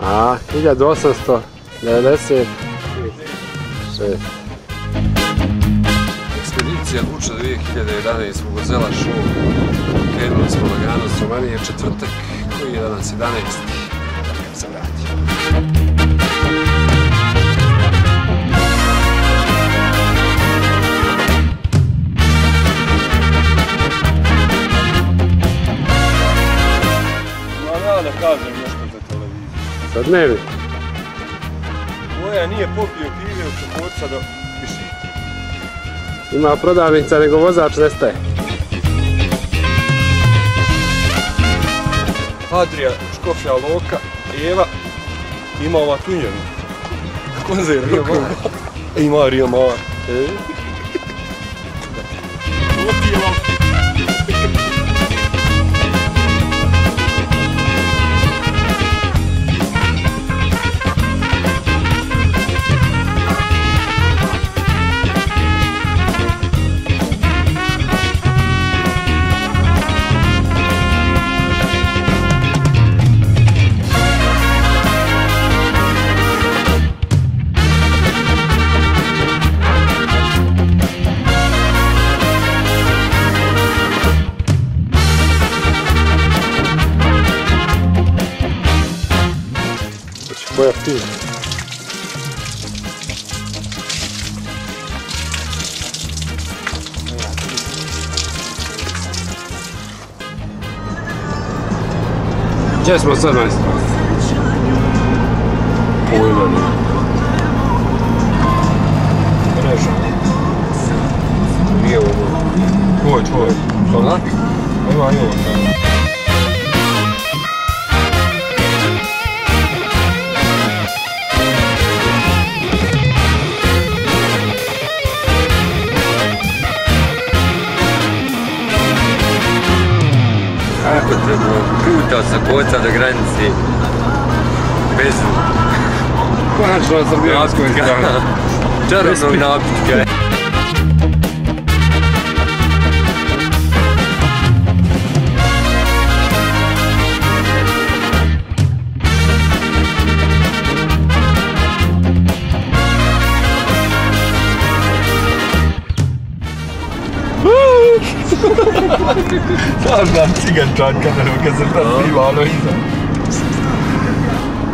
A, 1896. Ekspedicija Guča 2011 smo Gozela show. Krenuli smo lagano s Romanije, četvrtak, koji je danas 11. Kako se vrati. Da kažem nešto za televiziju. Sad ne bi. Moja nije popio pive u Čokoca do više. Ima prodavnica nego vozač nestaje. Adrija, Škofja Loka, Eva, ima ova tunjenu. Konzervnu. Ima Rio Mala. Koja pije? Gdje smo sad, majstor? Pojma nije. Mreža. Nije ovo. Tvoj. Hvala? Ima i ovo tamo. Kako te putao sa Koca do granice bez Konačno sam bio napitka, čarobnog napitka. Znam cigančan kameru kad se tam snima ono iza.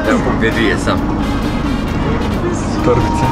Evo pobjeđuje sam. Torbica.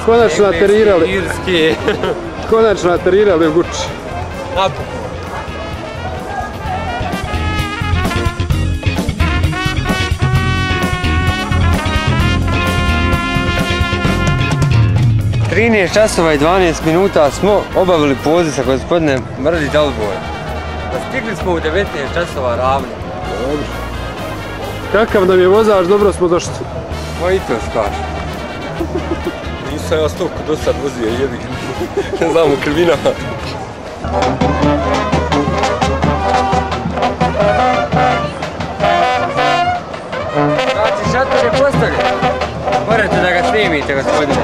Konačno aterirali. Konačno aterirali u Guči. Napokon. časova i 12 minuta smo obavili poziv sa gospodinem Mrdi Dalbojem. Stigli smo u 19 časova ravno. Dobro. Kakav nam je vozač, dobro smo došli. Ma i to skaš. Nisam ja stoku do sad vozio, jebi. Ne znam, u krvinama. Znači, šator je postavljen. Morate da ga snimite, gospodine.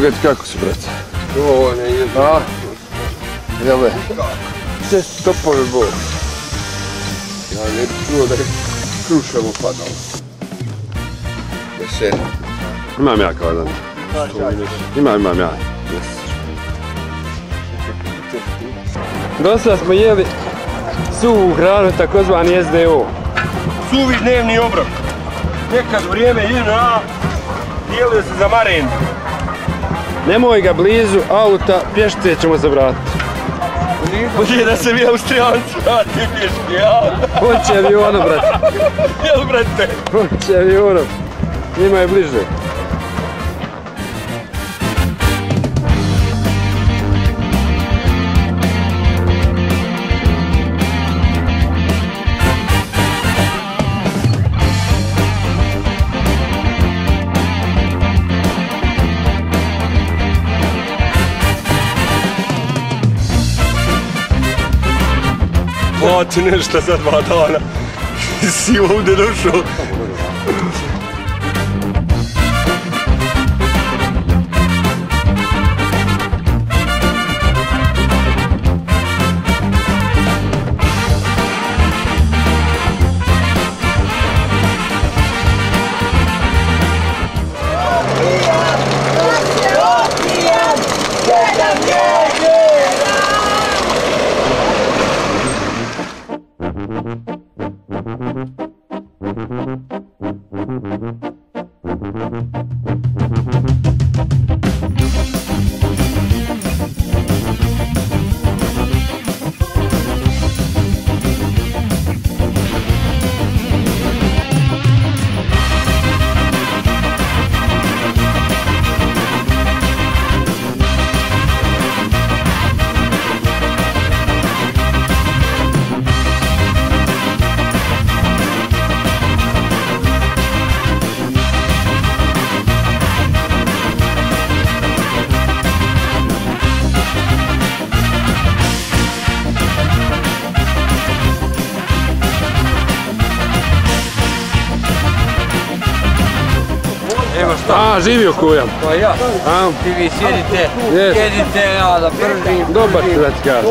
Bogati, kako su, brate? Ovo ne je. A? Jel' be? Sve stopove bol. Ja ne bih čuo da je Kruševo padalo. Veseli. Imam ja kao jedan. Imam ja. Dosta smo jeli suvu hranu, takozvani SDO. Suvi dnevni obrok. Nekad u vrijeme JNA dijelio se za marendu. Nemoj ga blizu auta, pješice ćemo se vratiti. Bolje da se vi Austrijanci vrati pješke, ja? Hoće avionom, brate. Jel, brate? Hoće avionom. Njima je bliže. Plati nešto za 2 dana. Si ovdje došao. A, živio kujam. Pa ja. Ti vi sjedite, ja da pržim. Dobar ti da ti kažem.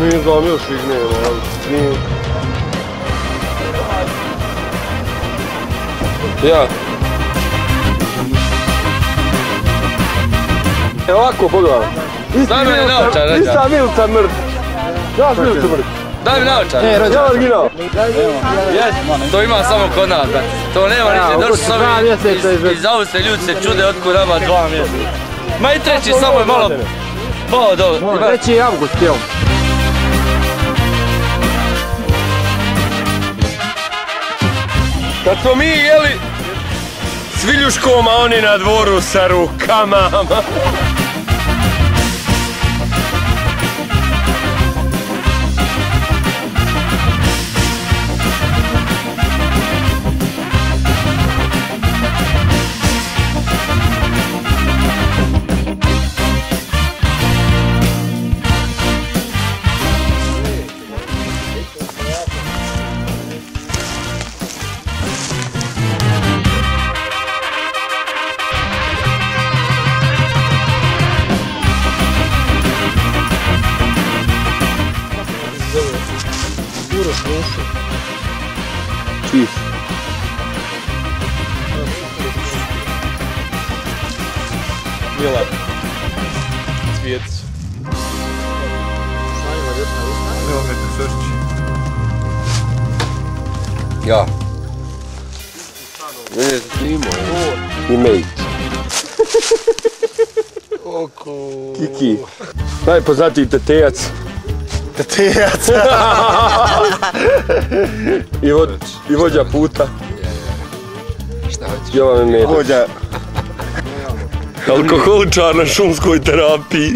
Ne znam, još ih nema, ali nije. Ja. Ovako pogledam. Daj me naočar, ređa. Ista Milica mrd. Ja sam Milica mrd. Daj mi naočar. Ja original. To ima samo kod nas, brate. To nema nigdje. Došli su ovi iz Austrije, ljudi se čude otkud nama 2 mjeseca. Ma i treći, samo je malo pao dole. Treći je avgust, jel? Kad smo mi jeli s viljuškom, a oni na dvoru sa rukama. Čis. Mila. Cvijet. Ja. Mene je snimao. I mate. Oko. Kiki. Najpoznatiji tetejac. Tetejac. I vođa puta. Šta hoćeš? Jovan Medović. Vođa. Alkoholičar na šumskoj terapiji.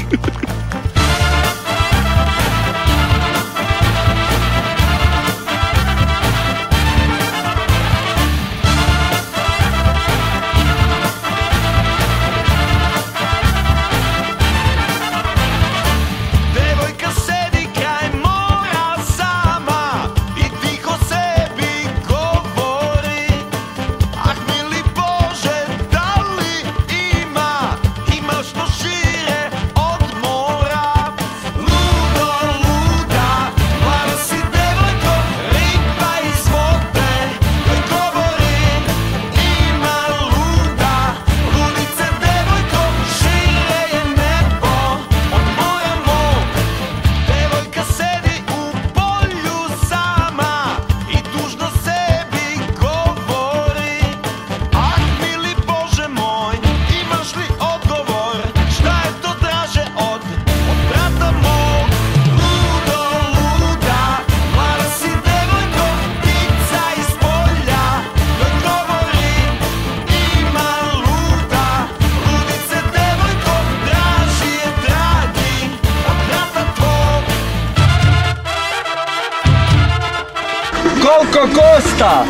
Koliko košta?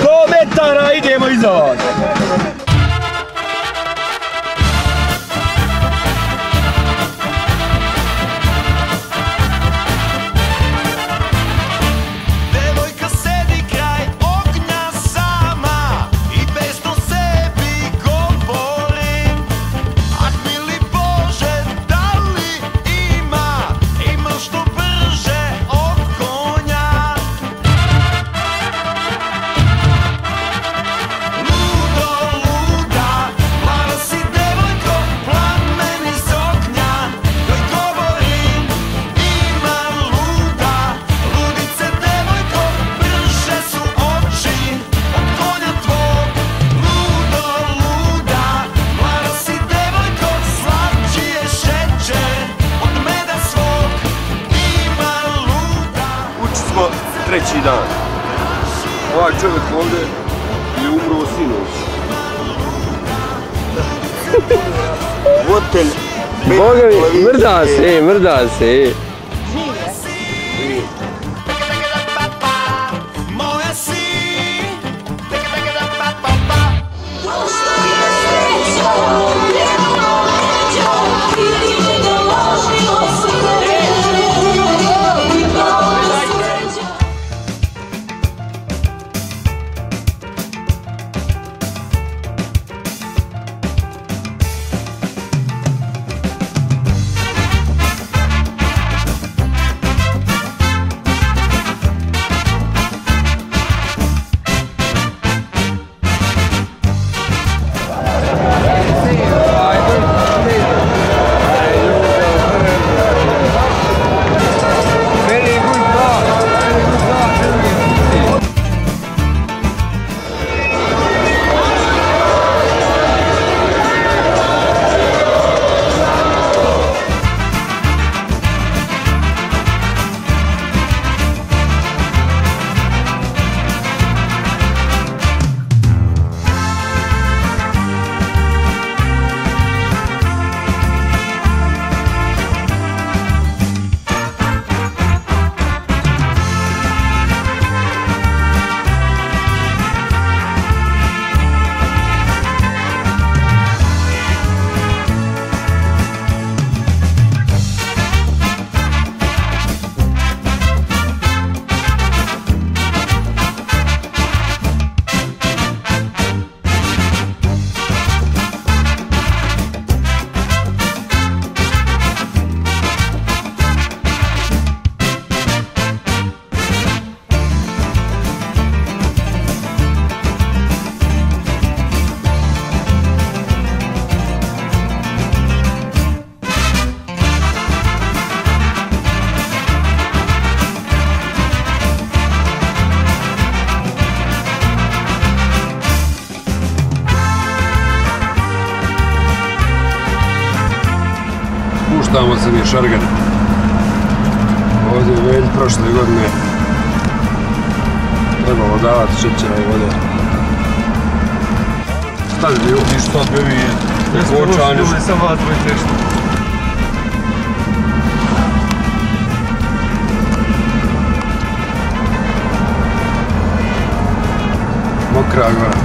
100 metara idemo iza vas. Treći dan. Ovaj čovjek ovdje je umro sinoć. Votelj. Boga mi, mrda se. Puštamo se mi šargane. Ovdje Već prošle godine trebalo davati šećera i vode. Šta bi bilo? Ništa bi ovi uočani. Ovo je sam vas dvoje teško. Mokra gora.